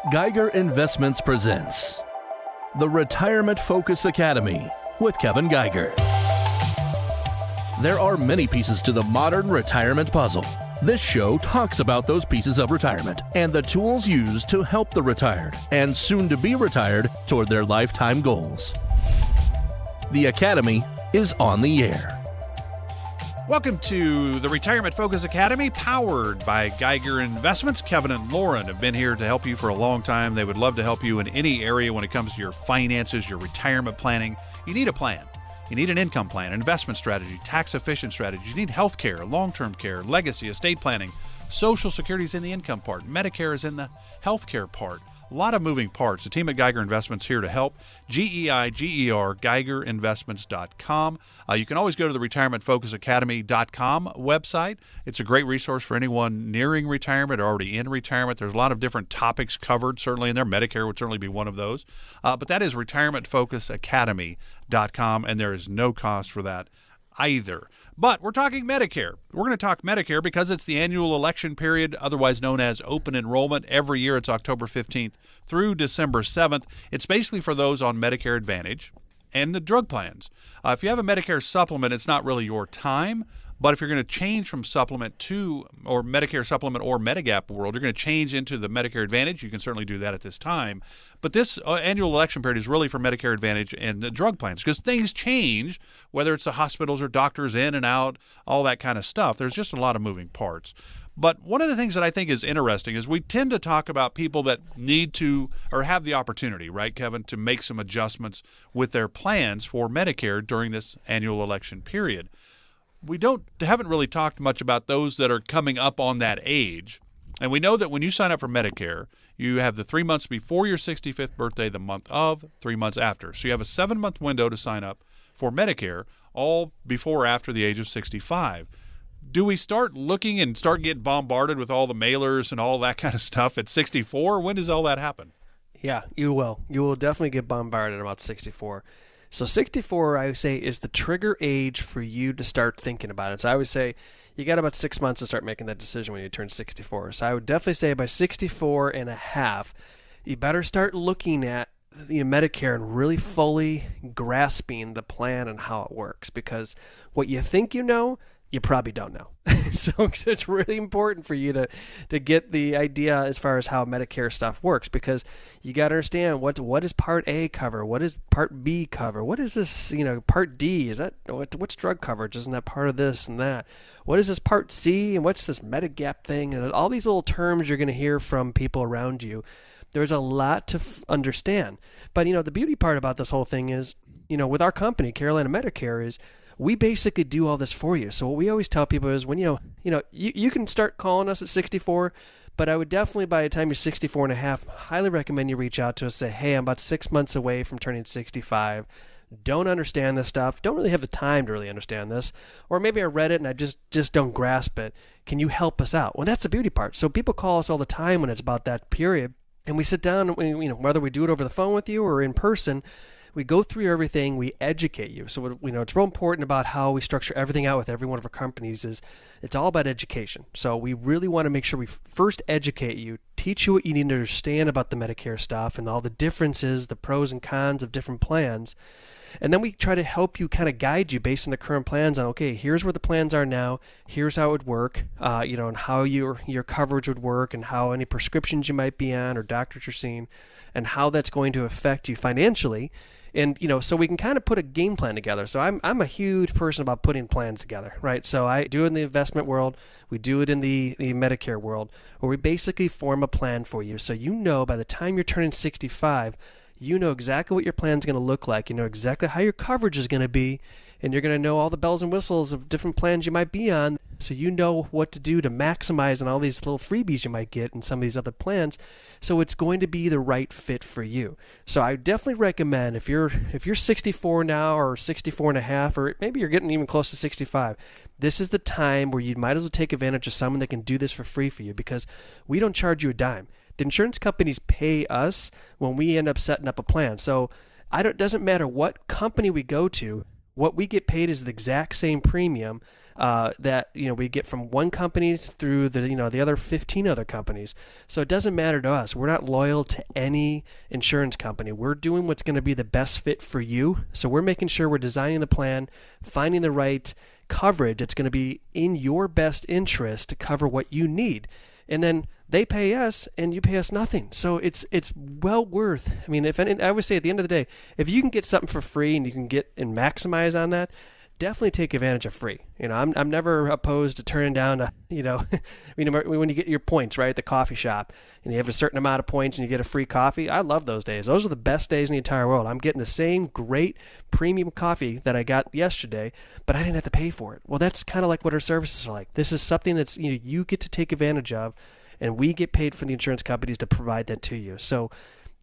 Geiger Investments presents the Retirement Focus Academy with Kevin Geiger. There are many pieces to the modern retirement puzzle. This show talks about those pieces of retirement and the tools used to help the retired and soon to be retired toward their lifetime goals. The Academy is on the air. Welcome to the Retirement Focus Academy, powered by Geiger Investments. Kevin and Lauren have been here to help you for a long time. They would love to help you in any area when it comes to your finances, your retirement planning. You need a plan. You need an income plan, investment strategy, tax-efficient strategy. You need health care, long-term care, legacy, estate planning. Social Security is in the income part. Medicare is in the health care part. A lot of moving parts. The team at Geiger Investments here to help. GEIGER, GeigerInvestments.com. You can always go to the retirementfocusacademy.com website. It's a great resource for anyone nearing retirement or already in retirement. There's a lot of different topics covered, certainly in there. Medicare would certainly be one of those. But that is retirementfocusacademy.com, and there is no cost for that either. But we're talking Medicare. We're going to talk Medicare because it's the annual election period, otherwise known as Open Enrollment. Every year it's October 15th through December 7th. It's basically for those on Medicare Advantage and the drug plans. If you have a Medicare supplement, it's not really your time. But if you're going to change from supplement to, or Medicare supplement or Medigap world, you're going to change into the Medicare Advantage. You can certainly do that at this time. But this annual election period is really for Medicare Advantage and the drug plans because things change, whether it's the hospitals or doctors in and out, all that kind of stuff. There's just a lot of moving parts. But one of the things that I think is interesting is we tend to talk about people that need to or have the opportunity, right, Kevin, to make some adjustments with their plans for Medicare during this annual election period. We haven't really talked much about those that are coming up on that age. And we know that when you sign up for Medicare, you have the 3 months before your 65th birthday, the month of, 3 months after. So you have a 7-month window to sign up for Medicare, all before or after the age of 65. Do we start looking and start getting bombarded with all the mailers and all that kind of stuff at 64? When does all that happen? Yeah, you will. You will definitely get bombarded at about 64. So 64, I would say, is the trigger age for you to start thinking about it. So I would say you got about 6 months to start making that decision when you turn 64. So I would definitely say by 64 and a half, you better start looking at Medicare and really fully grasping the plan and how it works. Because what you think you know, you probably don't know. So it's really important for you to get the idea as far as how Medicare stuff works, because you got to understand what does Part A cover, what does Part B cover, what is this, Part D, is that what's drug coverage, isn't that part of this and that? What is this Part C, and what's this Medigap thing, and all these little terms you're going to hear from people around you. There's a lot to understand. But the beauty part about this whole thing is, with our company, Carolina Medicare, is we basically do all this for you. So what we always tell people is when, you can start calling us at 64, but I would definitely, by the time you're 64 and a half, highly recommend you reach out to us, say, hey, I'm about 6 months away from turning 65. Don't understand this stuff. Don't really have the time to really understand this. Or maybe I read it and I just don't grasp it. Can you help us out? Well, that's the beauty part. So people call us all the time when it's about that period. And we sit down, whether we do it over the phone with you or in person, we go through everything, we educate you. So it's real important about how we structure everything out with every one of our companies is it's all about education. So we really want to make sure we first educate you, teach you what you need to understand about the Medicare stuff and all the differences, the pros and cons of different plans. And then we try to help you kind of guide you based on the current plans on, okay, here's where the plans are now, here's how it would work, and how your coverage would work and how any prescriptions you might be on or doctors you're seeing and how that's going to affect you financially. And, so we can kind of put a game plan together. So I'm a huge person about putting plans together, right? So I do it in the investment world. We do it in the Medicare world, where we basically form a plan for you. So by the time you're turning 65, you know exactly what your plan's going to look like. You know exactly how your coverage is going to be. And you're going to know all the bells and whistles of different plans you might be on. So you know what to do to maximize on all these little freebies you might get in some of these other plans. So it's going to be the right fit for you. So I definitely recommend if you're 64 now or 64 and a half, or maybe you're getting even close to 65, this is the time where you might as well take advantage of someone that can do this for free for you, because we don't charge you a dime. The insurance companies pay us when we end up setting up a plan. So it doesn't matter what company we go to. what we get paid is the exact same premium that we get from one company through the other 15 other companies. So it doesn't matter to us. We're not loyal to any insurance company. We're doing what's going to be the best fit for you. So we're making sure we're designing the plan, finding the right coverage that's going to be in your best interest to cover what you need. And then they pay us and you pay us nothing. So it's well worth. I mean, I would say at the end of the day, if you can get something for free and you can get and maximize on that, definitely take advantage of free. I'm never opposed to turning down when you get your points, right, at the coffee shop, and you have a certain amount of points and you get a free coffee. I love those days. Those are the best days in the entire world. I'm getting the same great premium coffee that I got yesterday, but I didn't have to pay for it. Well, that's kind of like what our services are like. This is something that's you get to take advantage of, and we get paid from the insurance companies to provide that to you. So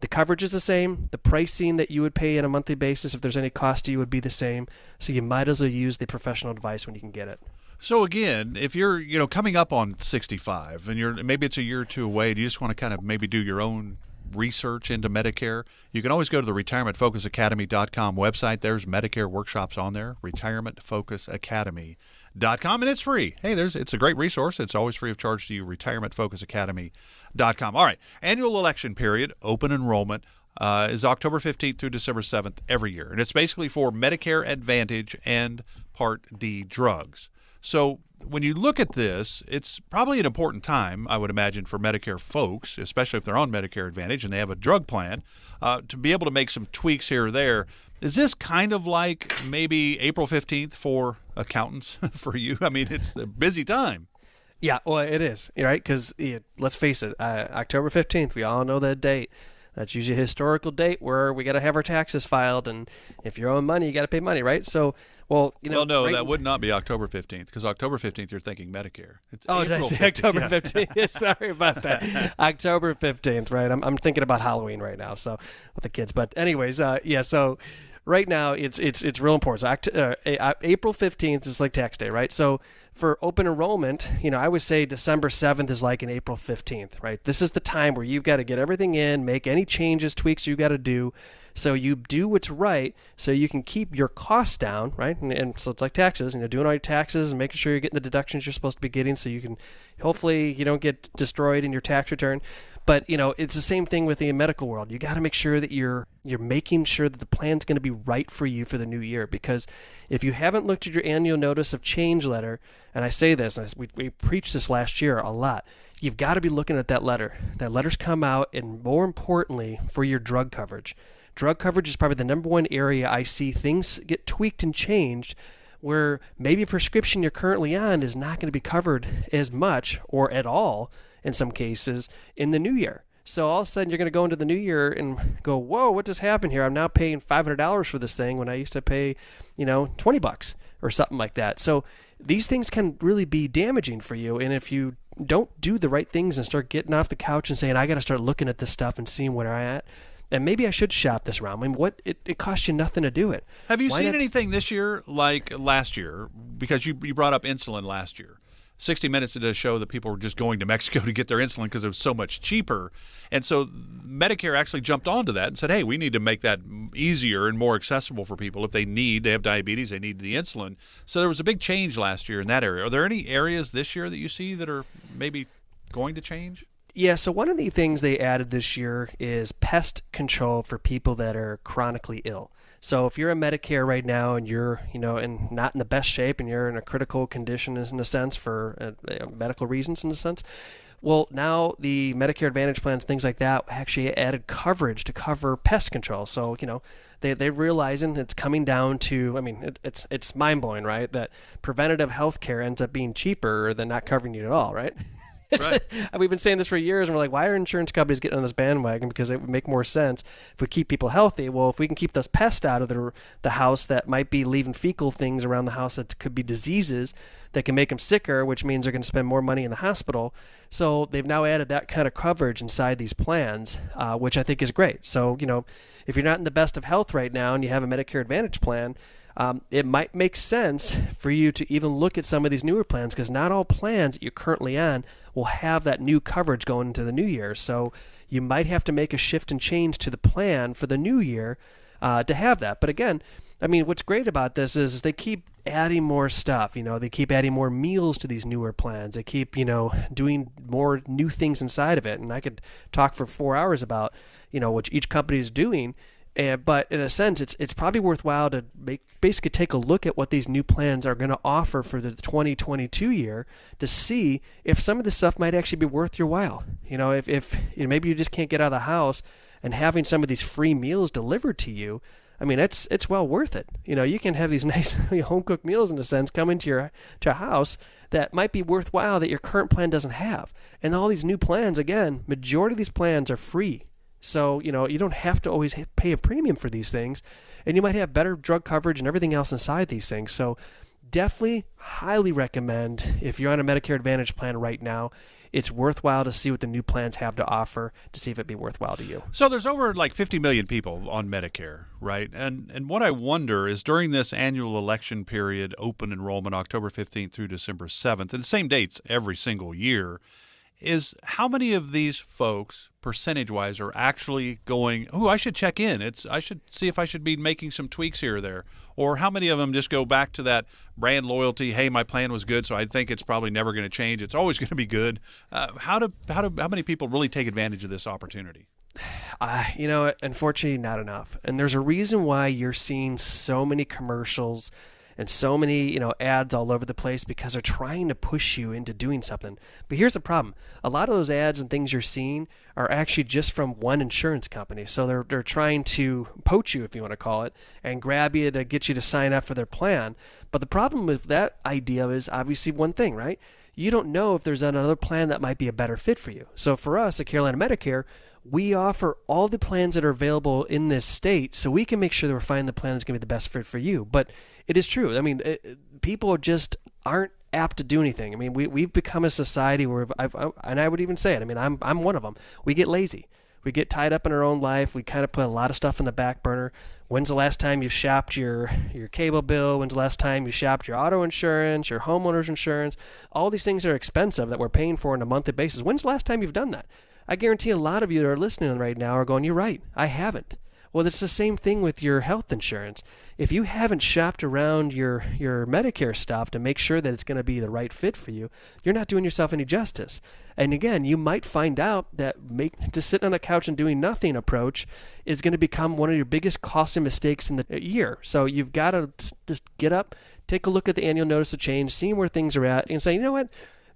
the coverage is the same. The pricing that you would pay on a monthly basis, if there's any cost to you, would be the same. So you might as well use the professional advice when you can get it. So again, if you're coming up on 65 and maybe it's a year or two away, do you just want to kind of maybe do your own research into Medicare? You can always go to the retirementfocusacademy.com website. There's Medicare workshops on there, retirementfocusacademy.com, and it's free. Hey, it's a great resource. It's always free of charge to you, retirementfocusacademy.com. All right, annual election period, open enrollment, is October 15th through December 7th every year, and it's basically for Medicare Advantage and Part D drugs. So when you look at this, it's probably an important time, I would imagine, for Medicare folks, especially if they're on Medicare Advantage and they have a drug plan, to be able to make some tweaks here or there. Is this kind of like maybe April 15th for accountants for you? I mean, it's a busy time. Yeah, well, it is, right? Because let's face it, October 15th, we all know that date. That's usually a historical date where we got to have our taxes filed, and if you're owing money, you got to pay money, right? So, no, that would not be October 15th, because October 15th, you're thinking Medicare. It's April did I say 15th? October Yeah. 15th? Sorry about that. October 15th, right? I'm thinking about Halloween right now, so with the kids. But anyways, so right now it's real important. So April 15th is like tax day, right? So for open enrollment, I would say December 7th is like an April 15th, right? This is the time where you've got to get everything in, make any changes, tweaks you got to do, so you do what's right, so you can keep your costs down, right? And so it's like taxes, doing all your taxes and making sure you're getting the deductions you're supposed to be getting, so you can hopefully you don't get destroyed in your tax return. But it's the same thing with the medical world. You got to make sure that you're making sure that the plan's going to be right for you for the new year. Because if you haven't looked at your annual notice of change letter, and I say this, and we preached this last year a lot, you've got to be looking at that letter. That letter's come out, and more importantly, for your drug coverage. Drug coverage is probably the number one area I see things get tweaked and changed, where maybe a prescription you're currently on is not going to be covered as much or at all in some cases in the new year. So all of a sudden you're going to go into the new year and go, whoa, what just happened here? I'm now paying $500 for this thing when I used to pay, $20 or something like that. So these things can really be damaging for you. And if you don't do the right things and start getting off the couch and saying, I got to start looking at this stuff and seeing where I'm at, and maybe I should shop this around. I mean, it costs you nothing to do it. Have you seen anything this year like last year? Because you brought up insulin last year. 60 Minutes did a show that people were just going to Mexico to get their insulin because it was so much cheaper. And so Medicare actually jumped onto that and said, hey, we need to make that easier and more accessible for people. If they have diabetes, they need the insulin. So there was a big change last year in that area. Are there any areas this year that you see that are maybe going to change? Yeah, so one of the things they added this year is pest control for people that are chronically ill. So if you're in Medicare right now and you're, and not in the best shape and you're in a critical condition in a sense for medical reasons in a sense, well, now the Medicare Advantage plans, things like that, actually added coverage to cover pest control. So, they're realizing it's coming down to, it's mind-blowing, right, that preventative health care ends up being cheaper than not covering you at all, right? Right. We've been saying this for years, and we're like, why are insurance companies getting on this bandwagon? Because it would make more sense if we keep people healthy. Well, if we can keep those pests out of the house that might be leaving fecal things around the house that could be diseases that can make them sicker, which means they're going to spend more money in the hospital. So they've now added that kind of coverage inside these plans, which I think is great. So, if you're not in the best of health right now and you have a Medicare Advantage plan, it might make sense for you to even look at some of these newer plans, because not all plans that you're currently on will have that new coverage going into the new year. So you might have to make a shift and change to the plan for the new year to have that. But again, I mean, what's great about this is they keep adding more stuff. They keep adding more meals to these newer plans. They keep, doing more new things inside of it. And I could talk for 4 hours about, what each company is doing. But in a sense, it's probably worthwhile to basically take a look at what these new plans are going to offer for the 2022 year to see if some of this stuff might actually be worth your while. If maybe you just can't get out of the house, and having some of these free meals delivered to you, I mean, it's well worth it. You can have these nice home-cooked meals, in a sense, come into your house that might be worthwhile that your current plan doesn't have. And all these new plans, again, majority of these plans are free. So, you don't have to always pay a premium for these things. And you might have better drug coverage and everything else inside these things. So definitely highly recommend, if you're on a Medicare Advantage plan right now, it's worthwhile to see what the new plans have to offer to see if it'd be worthwhile to you. So there's over like 50 million people on Medicare, right? And what I wonder is during this annual election period, open enrollment, October 15th through December 7th, and the same dates every single year, is how many of these folks, percentage-wise, are actually going, I should check in. I should see if I should be making some tweaks here or there. Or how many of them just go back to that brand loyalty, hey, my plan was good, so I think it's probably never going to change. It's always going to be good. How many people really take advantage of this opportunity? Unfortunately, not enough. And there's a reason why you're seeing so many commercials and so many, ads all over the place, because they're trying to push you into doing something. But here's the problem. A lot of those ads and things you're seeing are actually just from one insurance company. So they're trying to poach you, if you want to call it, and grab you to get you to sign up for their plan. But the problem with that idea is obviously one thing, right? You don't know if there's another plan that might be a better fit for you. So for us at Carolina Medicare, we offer all the plans that are available in this state, so we can make sure that we're finding the plan that's going to be the best fit for you. But it is true. I mean, people just aren't apt to do anything. I mean, we've become a society where and I would even say it. I mean, I'm one of them. We get lazy. We get tied up in our own life. We kind of put a lot of stuff in the back burner. When's the last time you shopped your cable bill? When's the last time you shopped your auto insurance, your homeowner's insurance? All these things are expensive that we're paying for on a monthly basis. When's the last time you've done that? I guarantee a lot of you that are listening right now are going, you're right, I haven't. Well, it's the same thing with your health insurance. If you haven't shopped around your Medicare stuff to make sure that it's going to be the right fit for you, you're not doing yourself any justice. And again, you might find out that just sitting on the couch and doing nothing approach is going to become one of your biggest costly mistakes in the year. So you've got to just get up, take a look at the annual notice of change, seeing where things are at, and say, you know what?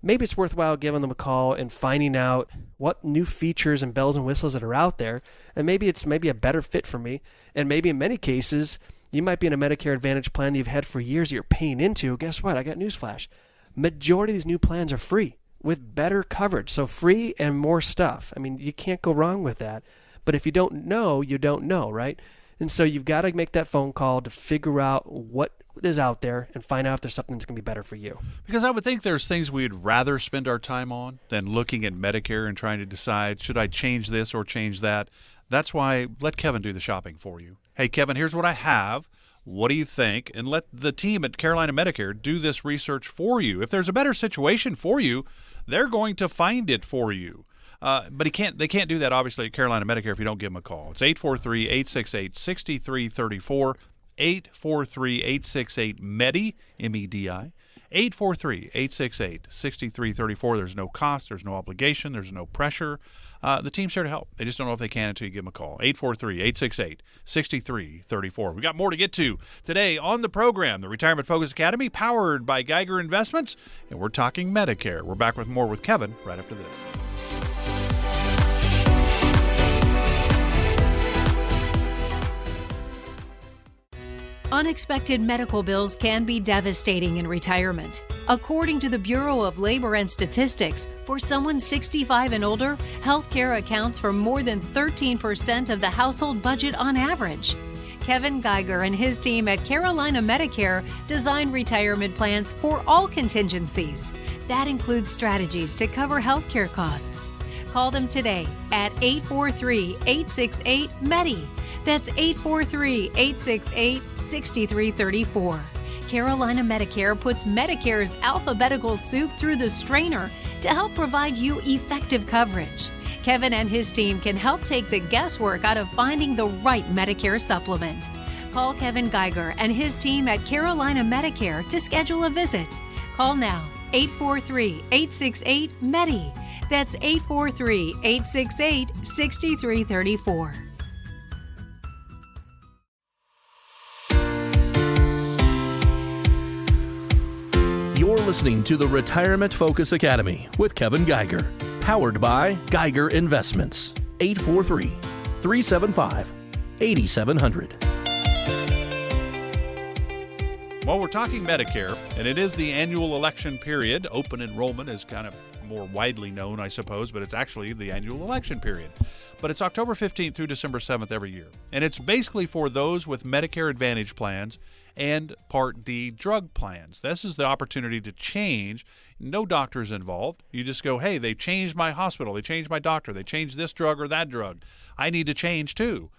Maybe it's worthwhile giving them a call and finding out what new features and bells and whistles that are out there. And maybe it's a better fit for me. And maybe in many cases, you might be in a Medicare Advantage plan that you've had for years that you're paying into. Guess what? I got newsflash. Majority of these new plans are free with better coverage. So free and more stuff. I mean, you can't go wrong with that. But if you don't know, you don't know, right? And so you've got to make that phone call to figure out what is out there and find out if there's something that's going to be better for you. Because I would think there's things we'd rather spend our time on than looking at Medicare and trying to decide, should I change this or change that? That's why let Kevin do the shopping for you. Hey, Kevin, here's what I have. What do you think? And let the team at Carolina Medicare do this research for you. If there's a better situation for you, they're going to find it for you. But they can't do that, obviously, at Carolina Medicare if you don't give them a call. It's 843-868-6334, 843-868-MEDI, M-E-D-I, 843-868-6334. There's no cost, there's no obligation, there's no pressure. The team's here to help. They just don't know if they can until you give them a call. 843-868-6334. We got more to get to today on the program, the Retirement Focus Academy, powered by Geiger Investments, and we're talking Medicare. We're back with more with Kevin right after this. Unexpected medical bills can be devastating in retirement. According to the Bureau of Labor and Statistics, for someone 65 and older, healthcare accounts for more than 13% of the household budget on average. Kevin Geiger and his team at Carolina Medicare design retirement plans for all contingencies. That includes strategies to cover healthcare costs. Call them today at 843-868-MEDI. That's 843-868-6334. Carolina Medicare puts Medicare's alphabetical soup through the strainer to help provide you effective coverage. Kevin and his team can help take the guesswork out of finding the right Medicare supplement. Call Kevin Geiger and his team at Carolina Medicare to schedule a visit. Call now, 843-868-MEDI. That's 843-868-6334. You're listening to the Retirement Focus Academy with Kevin Geiger, powered by Geiger Investments. 843-375-8700. Well, we're talking Medicare, and it is the annual election period. Open enrollment is kind of more widely known, I suppose, but it's actually the annual election period. But it's October 15th through December 7th every year. And it's basically for those with Medicare Advantage plans and Part D drug plans. This is the opportunity to change. No doctors involved. You just go, hey, they changed my hospital, they changed my doctor, they changed this drug or that drug. I need to change too.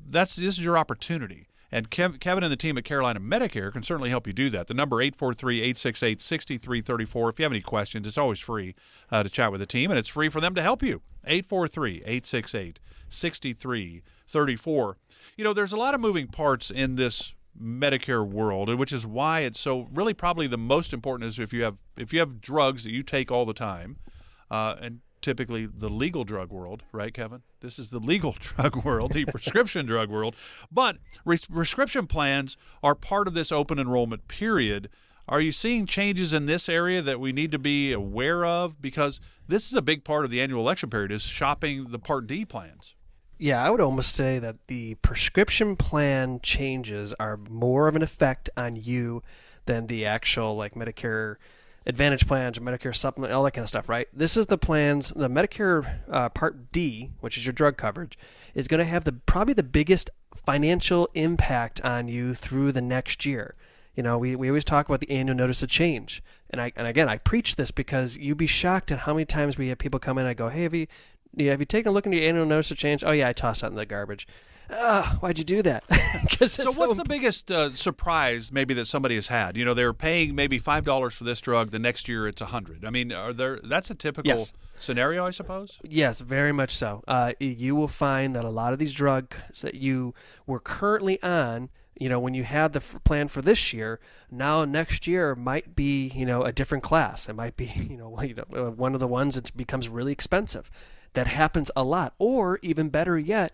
This is your opportunity. And Kevin and the team at Carolina Medicare can certainly help you do that. The number 843-868-6334. If you have any questions, it's always free to chat with the team, and it's free for them to help you. 843-868-6334. You know, there's a lot of moving parts in this Medicare world, which is why it's so really probably the most important is if you have drugs that you take all the time, and typically the legal drug world, right, Kevin? This is the legal drug world, the prescription drug world. But prescription plans are part of this open enrollment period. Are you seeing changes in this area that we need to be aware of? Because this is a big part of the annual election period is shopping the Part D plans. Yeah, I would almost say that the prescription plan changes are more of an effect on you than the actual like Medicare Advantage plans, or Medicare supplement, all that kind of stuff, right? This is the plans, the Medicare Part D, which is your drug coverage, is going to have probably the biggest financial impact on you through the next year. You know, we always talk about the annual notice of change. And again, I preach this because you'd be shocked at how many times we have people come in and I go, hey, have you taken a look into your annual notice of change? Oh, yeah, I tossed that in the garbage. Why'd you do that? So what's the biggest surprise maybe that somebody has had? You know, they're paying maybe $5 for this drug. The next year it's $100. I mean, that's a typical scenario, I suppose? Yes, very much so. You will find that a lot of these drugs that you were currently on, you know, when you had the plan for this year, now next year might be, you know, a different class. It might be, one of the ones that becomes really expensive. That happens a lot. Or even better yet,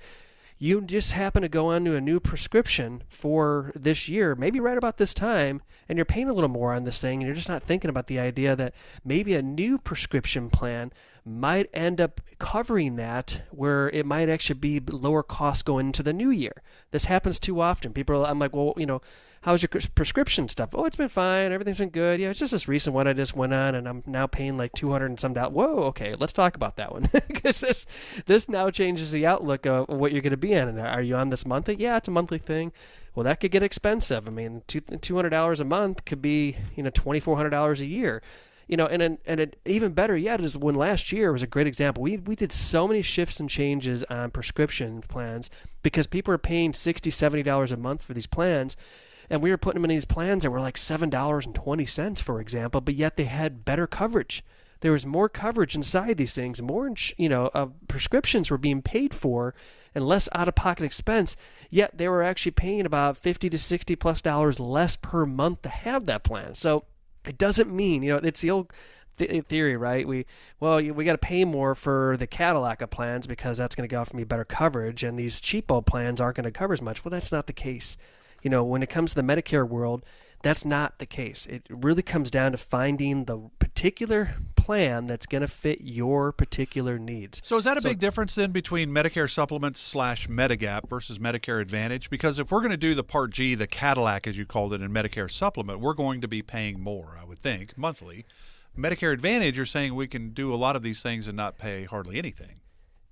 you just happen to go onto a new prescription for this year, maybe right about this time, and you're paying a little more on this thing, and you're just not thinking about the idea that maybe a new prescription plan might end up covering that, where it might actually be lower cost going into the new year. This happens too often. I'm like, well, you know, how's your prescription stuff? Oh, it's been fine. Everything's been good. Yeah, it's just this recent one I just went on, and I'm now paying like $200 and some. Whoa, okay, let's talk about that one because this now changes the outlook of what you're going to be on. And are you on this monthly? Yeah, it's a monthly thing. Well, that could get expensive. I mean, $200 a month could be, you know, $2,400 a year. You know, and even better yet is when last year was a great example. We did so many shifts and changes on prescription plans because people are paying $60, $70 a month for these plans. And we were putting them in these plans that were like $7.20, for example, but yet they had better coverage. There was more coverage inside these things, more, prescriptions were being paid for and less out-of-pocket expense, yet they were actually paying about $50 to $60+ less per month to have that plan. So it doesn't mean, it's the old theory, right? We got to pay more for the Cadillac of plans because that's going to offer me better coverage, and these cheapo plans aren't going to cover as much. Well, that's not the case. When it comes to the Medicare world, that's not the case. It really comes down to finding the particular plan that's going to fit your particular needs. So is that a big difference then between Medicare Supplements / Medigap versus Medicare Advantage? Because if we're going to do the Part G, the Cadillac as you called it, in Medicare Supplement, we're going to be paying more, I would think, monthly. Medicare Advantage, you're saying we can do a lot of these things and not pay hardly anything.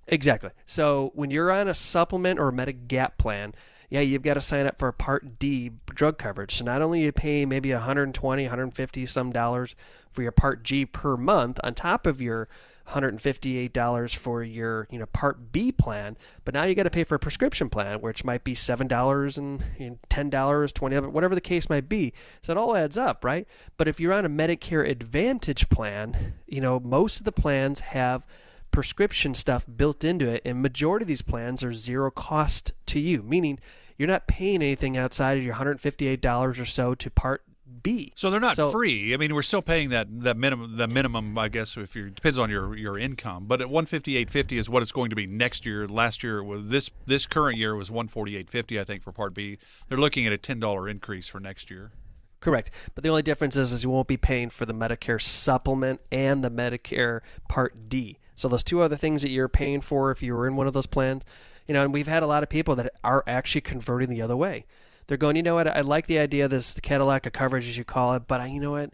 Exactly. So when you're on a supplement or a Medigap plan, you've got to sign up for a Part D drug coverage. So not only you pay maybe $120, $150 some dollars for your Part G per month on top of your $158 for your Part B plan, but now you got to pay for a prescription plan, which might be $7 and $10, $20, whatever the case might be. So it all adds up, right? But if you're on a Medicare Advantage plan, most of the plans have prescription stuff built into it, and majority of these plans are zero cost to you, meaning you're not paying anything outside of your $158 or so to Part B. So they're not free. I mean, we're still paying that minimum, I guess, if you depends on your income. But at $158.50 is what it's going to be next year. Last year it was this current year was $148.50, I think, for Part B. They're looking at a $10 increase for next year. Correct. But the only difference is you won't be paying for the Medicare supplement and the Medicare Part D. So those two other things that you're paying for if you were in one of those plans, and we've had a lot of people that are actually converting the other way. They're going, you know what, I like the idea of this Cadillac of coverage, as you call it, but you know what,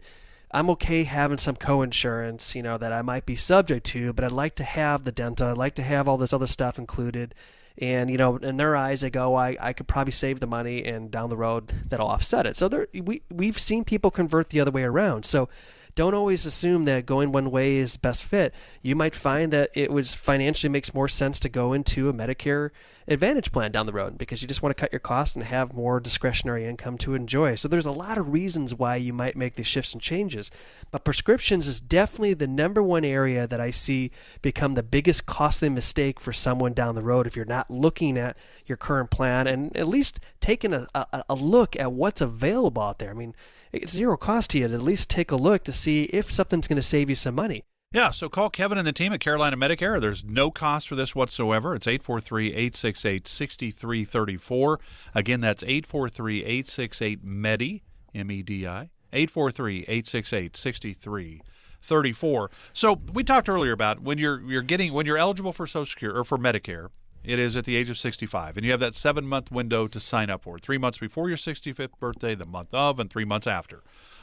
I'm okay having some co-insurance, that I might be subject to, but I'd like to have the dental, I'd like to have all this other stuff included. And, in their eyes, they go, I could probably save the money, and down the road, that'll offset it. So we've seen people convert the other way around. So don't always assume that going one way is the best fit. You might find that it was financially makes more sense to go into a Medicare Advantage plan down the road because you just want to cut your costs and have more discretionary income to enjoy. So there's a lot of reasons why you might make these shifts and changes. But prescriptions is definitely the number one area that I see become the biggest costly mistake for someone down the road if you're not looking at your current plan and at least taking a look at what's available out there. I mean, it's zero cost to you to at least take a look to see if something's going to save you some money. Yeah, so call Kevin and the team at Carolina Medicare. There's no cost for this whatsoever. It's 843-868-6334. Again, that's 843-868-MEDI, M-E-D-I, 843-868-6334. So we talked earlier about when you're eligible for Social Security or for Medicare, it is at the age of 65, and you have that 7-month window to sign up for it. 3 months before your 65th birthday, the month of, and 3 months after.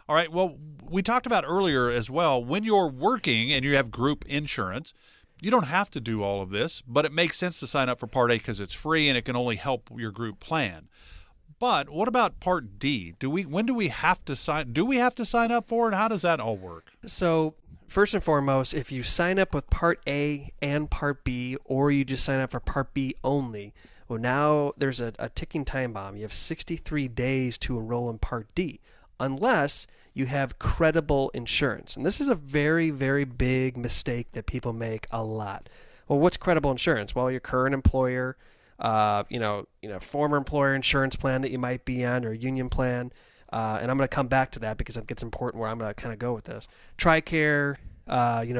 All right, well, we talked about earlier as well, when you're working and you have group insurance, you don't have to do all of this, but it makes sense to sign up for Part A because it's free and it can only help your group plan. But what about Part D? When do we have to sign up for it? How does that all work? So first and foremost, if you sign up with Part A and Part B, or you just sign up for Part B only, well, now there's a ticking time bomb. You have 63 days to enroll in Part D, unless you have credible insurance. And this is a very, very big mistake that people make a lot. Well, what's credible insurance? Well, your current employer, former employer insurance plan that you might be on, or union plan. And I'm going to come back to that because it gets important where I'm going to kind of go with this. TRICARE,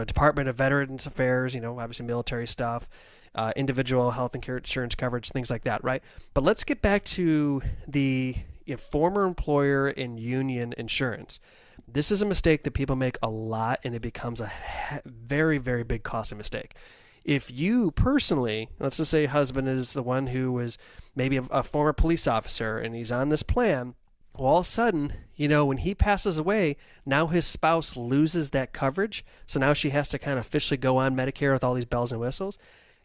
Department of Veterans Affairs, obviously military stuff, individual health insurance coverage, things like that, right? But let's get back to the former employer and union insurance. This is a mistake that people make a lot, and it becomes a very, very big costly mistake. If you personally, let's just say husband is the one who was maybe a former police officer and he's on this plan, well, all of a sudden, when he passes away, now his spouse loses that coverage. So now she has to kind of officially go on Medicare with all these bells and whistles.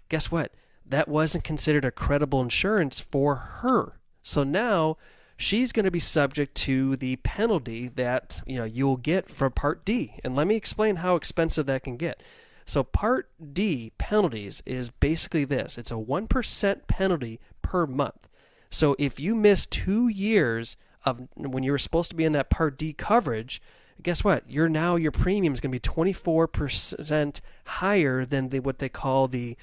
Guess what? That wasn't considered a credible insurance for her. So now she's going to be subject to the penalty that you'll get for Part D. And let me explain how expensive that can get. So Part D penalties is basically this. It's a 1% penalty per month. So if you miss 2 years of when you were supposed to be in that Part D coverage, guess what? Your premium is going to be 24% higher than what they call the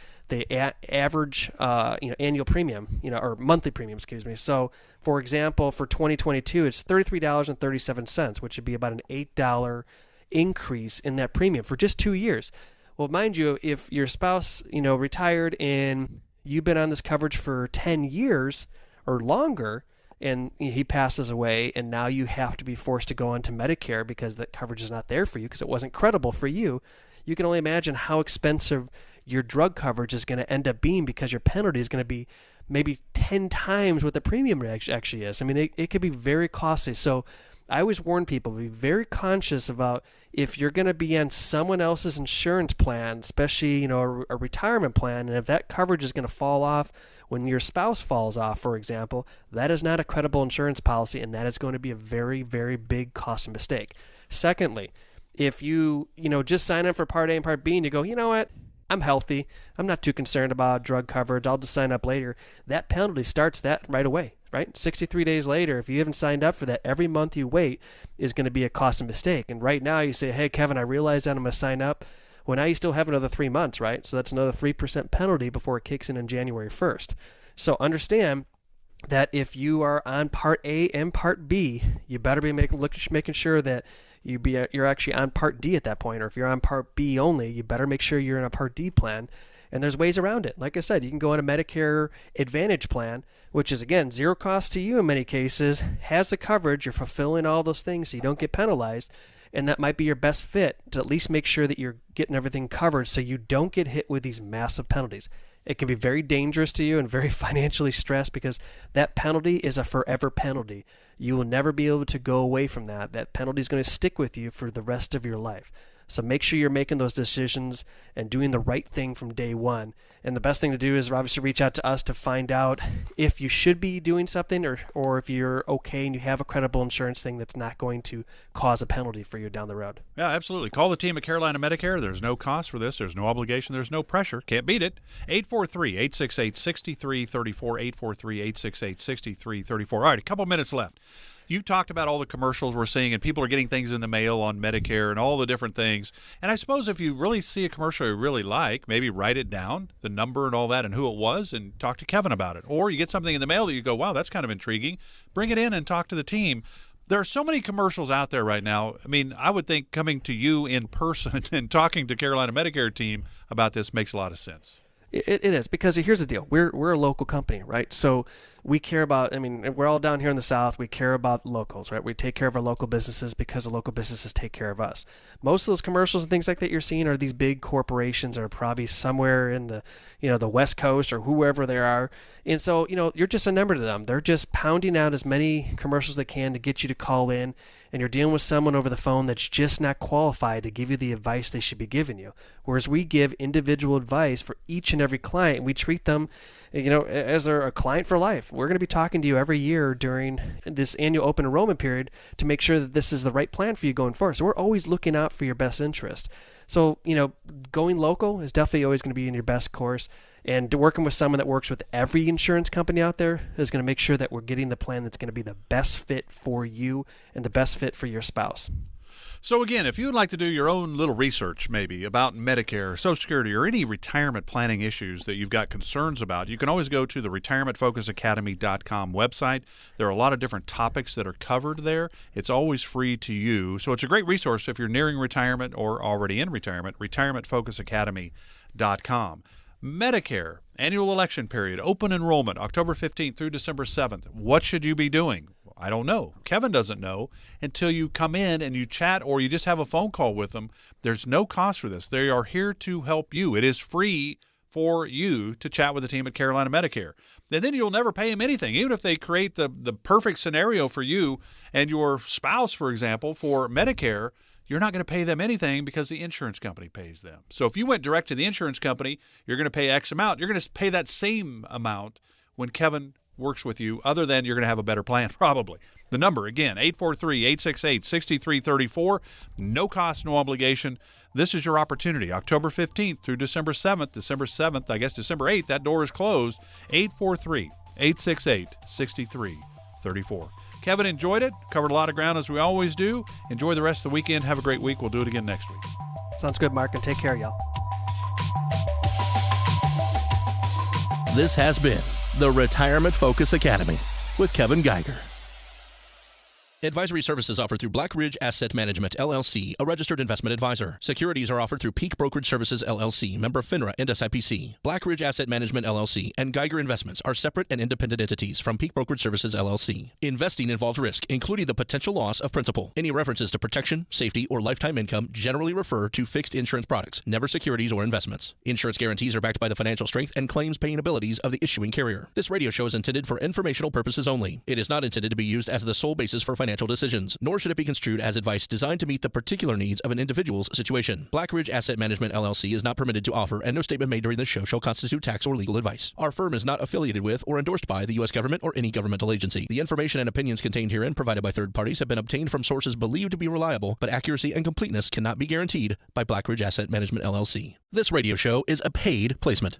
average annual premium, or monthly premium, excuse me. So, for example, for 2022, it's $33.37, which would be about an $8 increase in that premium for just 2 years. Well, mind you, if your spouse, retired and you've been on this coverage for 10 years or longer, and he passes away, and now you have to be forced to go on to Medicare because that coverage is not there for you because it wasn't credible for you, you can only imagine how expensive your drug coverage is going to end up being because your penalty is going to be maybe 10 times what the premium actually is. I mean, it could be very costly. So I always warn people, be very conscious about if you're going to be on someone else's insurance plan, especially, a retirement plan, and if that coverage is going to fall off when your spouse falls off, for example, that is not a credible insurance policy, and that is going to be a very, very big cost mistake. Secondly, if you, just sign up for Part A and Part B and you go, you know what, I'm healthy, I'm not too concerned about drug coverage, I'll just sign up later, that penalty starts that right away. Right? 63 days later, if you haven't signed up for that, every month you wait is going to be a costly mistake. And right now you say, hey, Kevin, I realize that I'm going to sign up. Well, now you still have another 3 months, right? So that's another 3% penalty before it kicks in January 1st. So understand that if you are on Part A and Part B, you better be making sure that you're actually on Part D at that point. Or if you're on Part B only, you better make sure you're in a Part D plan. And there's ways around it. Like I said, you can go on a Medicare Advantage plan, which is, again, zero cost to you in many cases, has the coverage, you're fulfilling all those things so you don't get penalized, and that might be your best fit to at least make sure that you're getting everything covered so you don't get hit with these massive penalties. It can be very dangerous to you and very financially stressed because that penalty is a forever penalty. You will never be able to go away from that. That penalty is going to stick with you for the rest of your life. So make sure you're making those decisions and doing the right thing from day one. And the best thing to do is obviously reach out to us to find out if you should be doing something or if you're okay and you have a credible insurance thing that's not going to cause a penalty for you down the road. Yeah, absolutely. Call the team at Carolina Medicare. There's no cost for this. There's no obligation. There's no pressure. Can't beat it. 843-868-6334, 843-868-6334. All right, a couple minutes left. You talked about all the commercials we're seeing, and people are getting things in the mail on Medicare and all the different things. And I suppose if you really see a commercial you really like, maybe write it down, the number and all that, and who it was, and talk to Kevin about it. Or you get something in the mail that you go, wow, that's kind of intriguing. Bring it in and talk to the team. There are so many commercials out there right now. I mean, I would think coming to you in person and talking to Carolina Medicare team about this makes a lot of sense. It is, because here's the deal. We're a local company, right? So we care about, we're all down here in the South. We care about locals, right? We take care of our local businesses because the local businesses take care of us. Most of those commercials and things like that you're seeing are these big corporations that are probably somewhere in the, the West Coast or whoever they are. And so, you're just a number to them. They're just pounding out as many commercials they can to get you to call in. And you're dealing with someone over the phone that's just not qualified to give you the advice they should be giving you. Whereas we give individual advice for each and every client, and we treat them, as a client for life. We're going to be talking to you every year during this annual open enrollment period to make sure that this is the right plan for you going forward. So we're always looking out for your best interest. So, going local is definitely always going to be in your best course. And working with someone that works with every insurance company out there is going to make sure that we're getting the plan that's going to be the best fit for you and the best fit for your spouse. So again, if you would like to do your own little research maybe about Medicare, Social Security, or any retirement planning issues that you've got concerns about, you can always go to the retirementfocusacademy.com website. There are a lot of different topics that are covered there. It's always free to you. So it's a great resource if you're nearing retirement or already in retirement, retirementfocusacademy.com. Medicare, annual election period, open enrollment, October 15th through December 7th. What should you be doing? I don't know. Kevin doesn't know until you come in and you chat or you just have a phone call with them. There's no cost for this. They are here to help you. It is free for you to chat with the team at Carolina Medicare. And then you'll never pay them anything. Even if they create the perfect scenario for you and your spouse, for example, for Medicare, you're not going to pay them anything because the insurance company pays them. So if you went direct to the insurance company, you're going to pay X amount. You're going to pay that same amount when Kevin works with you, other than you're going to have a better plan probably. The number, again, 843-868-6334. No cost, no obligation. This is your opportunity. October 15th through December 7th. December 7th, I guess December 8th, that door is closed. 843-868-6334. Kevin enjoyed it. Covered a lot of ground as we always do. Enjoy the rest of the weekend. Have a great week. We'll do it again next week. Sounds good, Mark, and take care, y'all. This has been the Retirement Focus Academy with Kevin Geiger. Advisory services offered through Black Ridge Asset Management, LLC, a registered investment advisor. Securities are offered through Peak Brokerage Services, LLC, member FINRA and SIPC. Black Ridge Asset Management, LLC, and Geiger Investments are separate and independent entities from Peak Brokerage Services, LLC. Investing involves risk, including the potential loss of principal. Any references to protection, safety, or lifetime income generally refer to fixed insurance products, never securities or investments. Insurance guarantees are backed by the financial strength and claims-paying abilities of the issuing carrier. This radio show is intended for informational purposes only. It is not intended to be used as the sole basis for financial decisions, nor should it be construed as advice designed to meet the particular needs of an individual's situation. Black Ridge Asset Management, LLC is not permitted to offer, and no statement made during this show shall constitute tax or legal advice. Our firm is not affiliated with or endorsed by the U.S. government or any governmental agency. The information and opinions contained herein provided by third parties have been obtained from sources believed to be reliable, but accuracy and completeness cannot be guaranteed by Black Ridge Asset Management, LLC. This radio show is a paid placement.